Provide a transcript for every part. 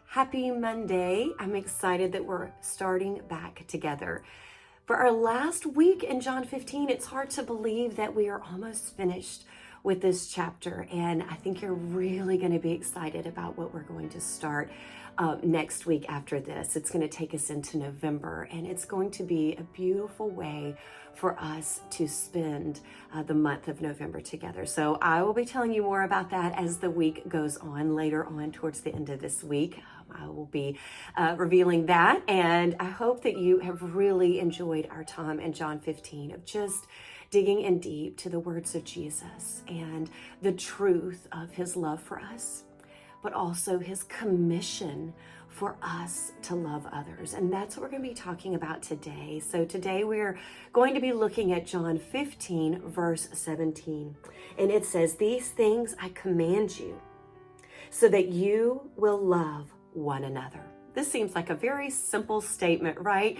happy Monday. I'm excited that we're starting back together. For our last week in John 15, it's hard to believe that we are almost finished with this chapter, and I think you're really going to be excited about what we're going to start next week after this. It's going to take us into November, and it's going to be a beautiful way for us to spend the month of November together. So I will be telling you more about that as the week goes on. Later on towards the end of this week, I will be revealing that, and I hope that you have really enjoyed our time in John 15 of just digging in deep to the words of Jesus and the truth of his love for us, but also his commission for us to love others. And that's what we're going to be talking about today. So today we're going to be looking at John 15, verse 17. And it says, "These things I command you so that you will love one another." This seems like a very simple statement, right?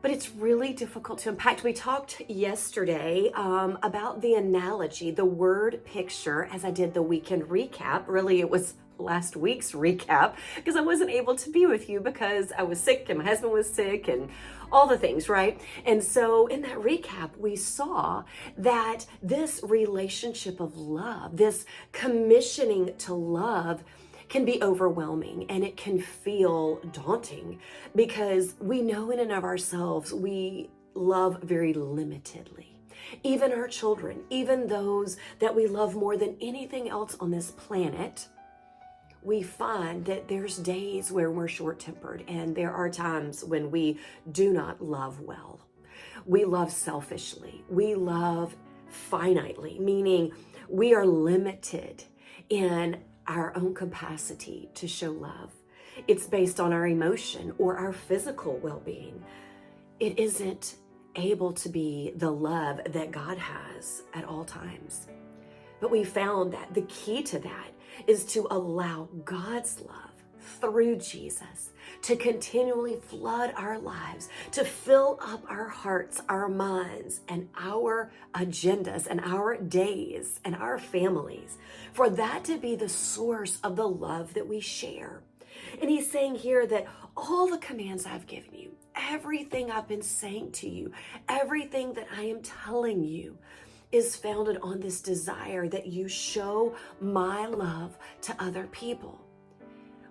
But it's really difficult to unpack. We talked yesterday about the analogy, the word picture, as I did the weekend recap. Really, it was last week's recap because I wasn't able to be with you because I was sick and my husband was sick and all the things, right? And so in that recap, we saw that this relationship of love, this commissioning to love, can be overwhelming and it can feel daunting because we know in and of ourselves we love very limitedly. Even our children, even those that we love more than anything else on this planet, we find that there's days where we're short-tempered and there are times when we do not love well. We love selfishly. We love finitely, meaning we are limited in our own capacity to show love. It's based on our emotion or our physical well-being. It isn't able to be the love that God has at all times. But we found that the key to that is to allow God's love through Jesus to continually flood our lives, to fill up our hearts, our minds, and our agendas, and our days, and our families, for that to be the source of the love that we share. And he's saying here that all the commands I've given you, everything I've been saying to you, everything that I am telling you, is founded on this desire that you show my love to other people.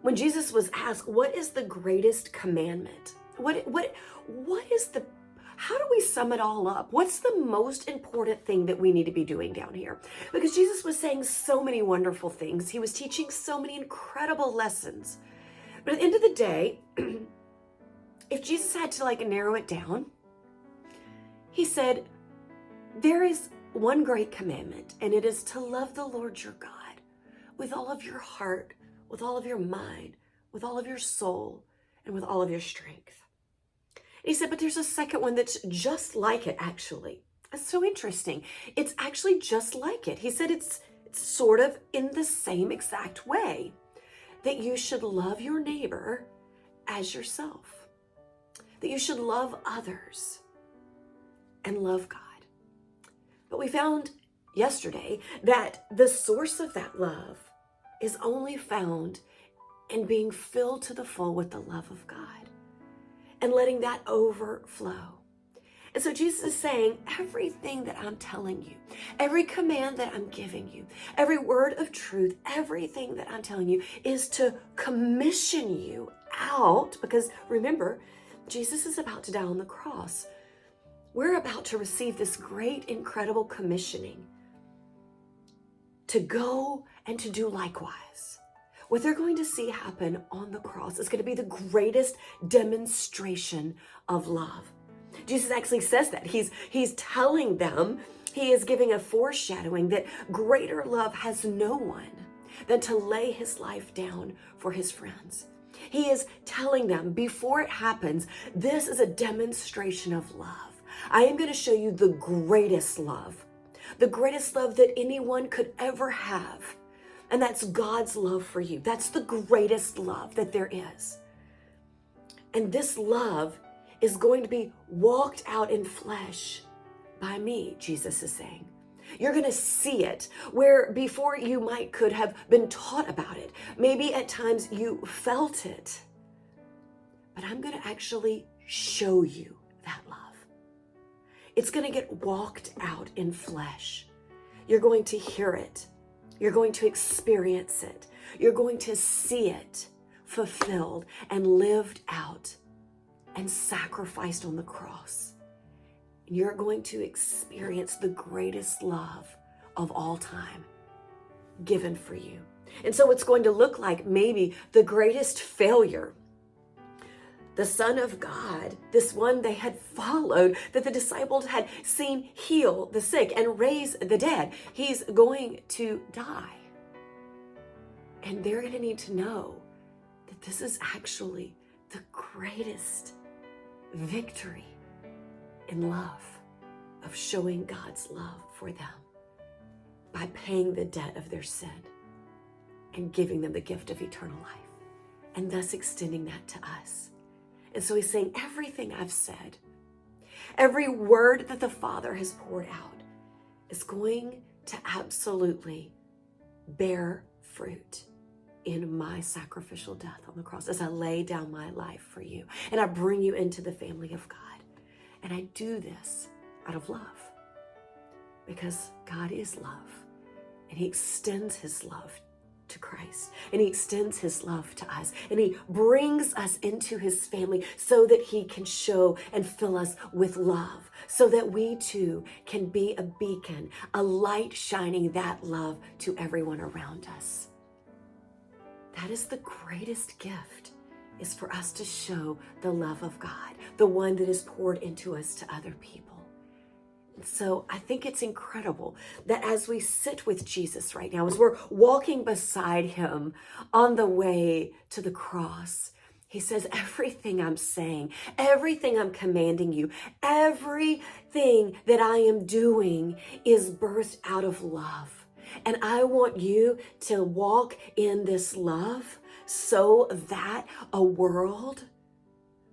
When Jesus was asked, what is the greatest commandment? How do we sum it all up? What's the most important thing that we need to be doing down here? Because Jesus was saying so many wonderful things. He was teaching so many incredible lessons. But at the end of the day, if Jesus had to narrow it down, he said, there is one great commandment, and it is to love the Lord your God with all of your heart, with all of your mind, with all of your soul, and with all of your strength. And he said, but there's a second one that's just like it, actually. That's so interesting. It's actually just like it. He said it's sort of in the same exact way, that you should love your neighbor as yourself, that you should love others and love God. But we found yesterday that the source of that love is only found in being filled to the full with the love of God and letting that overflow. And so Jesus is saying, everything that I'm telling you, every command that I'm giving you, every word of truth, everything that I'm telling you is to commission you out, because remember, Jesus is about to die on the cross. We're about to receive this great, incredible commissioning to go and to do likewise. What they're going to see happen on the cross is going to be the greatest demonstration of love. Jesus actually says that. He's telling them, he is giving a foreshadowing that greater love has no one than to lay his life down for his friends. He is telling them before it happens, this is a demonstration of love. I am going to show you the greatest love that anyone could ever have. And that's God's love for you. That's the greatest love that there is. And this love is going to be walked out in flesh by me, Jesus is saying. You're going to see it where before you could have been taught about it. Maybe at times you felt it. But I'm going to actually show you that love. It's going to get walked out in flesh. You're going to hear it. You're going to experience it. You're going to see it fulfilled and lived out and sacrificed on the cross. You're going to experience the greatest love of all time given for you. And so it's going to look like maybe the greatest failure. The Son of God, this one they had followed, that the disciples had seen heal the sick and raise the dead. He's going to die. And they're going to need to know that this is actually the greatest victory in love, of showing God's love for them by paying the debt of their sin and giving them the gift of eternal life, and thus extending that to us. And so he's saying, everything I've said, every word that the Father has poured out is going to absolutely bear fruit in my sacrificial death on the cross as I lay down my life for you. And I bring you into the family of God. And I do this out of love, because God is love, and he extends his love to Christ, and he extends his love to us, and he brings us into his family so that he can show and fill us with love, so that we too can be a beacon, a light shining that love to everyone around us. That is the greatest gift, is for us to show the love of God, the one that is poured into us to other people. And so I think it's incredible that as we sit with Jesus right now, as we're walking beside him on the way to the cross, he says, everything I'm saying, everything I'm commanding you, everything that I am doing is birthed out of love. And I want you to walk in this love so that a world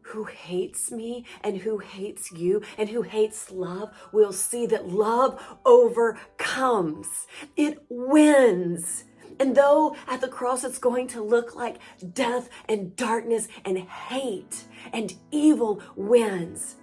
who hates me and who hates you and who hates love will see that love overcomes. It wins. And though at the cross it's going to look like death and darkness and hate and evil wins,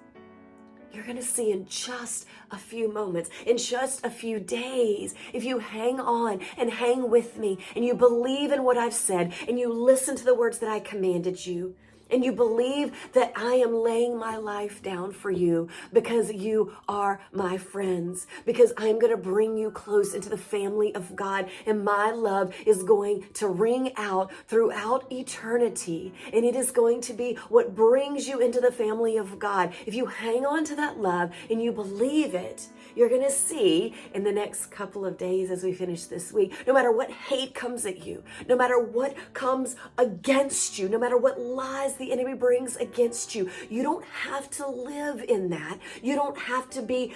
you're going to see in just a few moments, in just a few days, if you hang on and hang with me and you believe in what I've said and you listen to the words that I commanded you, and you believe that I am laying my life down for you because you are my friends, because I'm going to bring you close into the family of God, and my love is going to ring out throughout eternity, and it is going to be what brings you into the family of God. If you hang on to that love and you believe it, you're going to see in the next couple of days as we finish this week, no matter what hate comes at you, no matter what comes against you, no matter what lies the enemy brings against you, you don't have to live in that. You don't have to be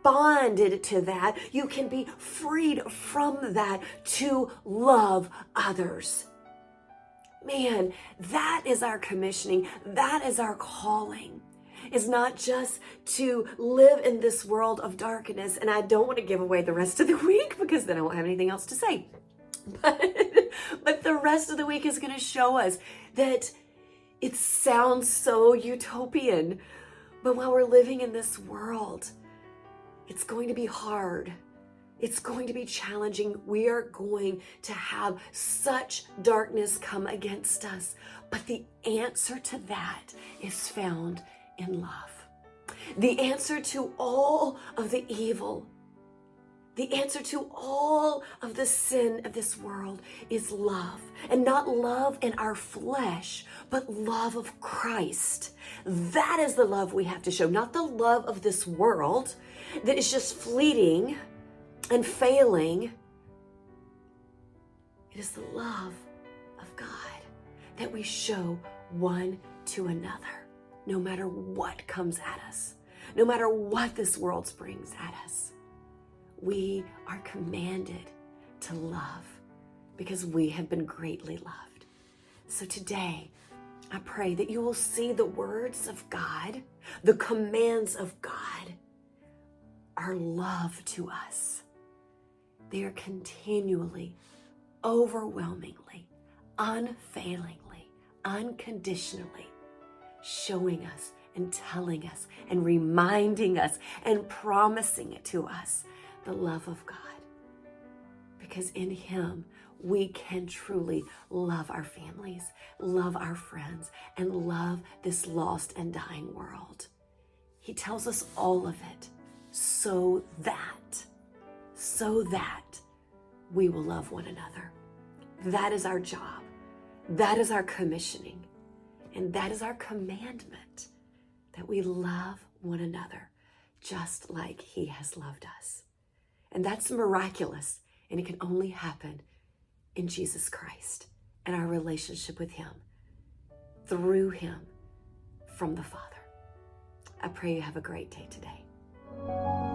bonded to that. You can be freed from that to love others. Man, that is our commissioning. That is our calling. Is not just to live in this world of darkness. And I don't want to give away the rest of the week because then I won't have anything else to say. But the rest of the week is going to show us that it sounds so utopian. But while we're living in this world, it's going to be hard. It's going to be challenging. We are going to have such darkness come against us. But the answer to that is found in love. The answer to all of the evil, the answer to all of the sin of this world is love. And not love in our flesh, but love of Christ. That is the love we have to show, not the love of this world that is just fleeting and failing. It is the love of God that we show one to another. No matter what comes at us, no matter what this world brings at us, we are commanded to love because we have been greatly loved. So today, I pray that you will see the words of God, the commands of God, are love to us. They are continually, overwhelmingly, unfailingly, unconditionally showing us and telling us and reminding us and promising it to us, the love of God. Because in Him, we can truly love our families, love our friends, and love this lost and dying world. He tells us all of it so that we will love one another. That is our job. That is our commissioning. And that is our commandment, that we love one another just like He has loved us. And that's miraculous. And it can only happen in Jesus Christ and our relationship with Him, through Him, from the Father. I pray you have a great day today.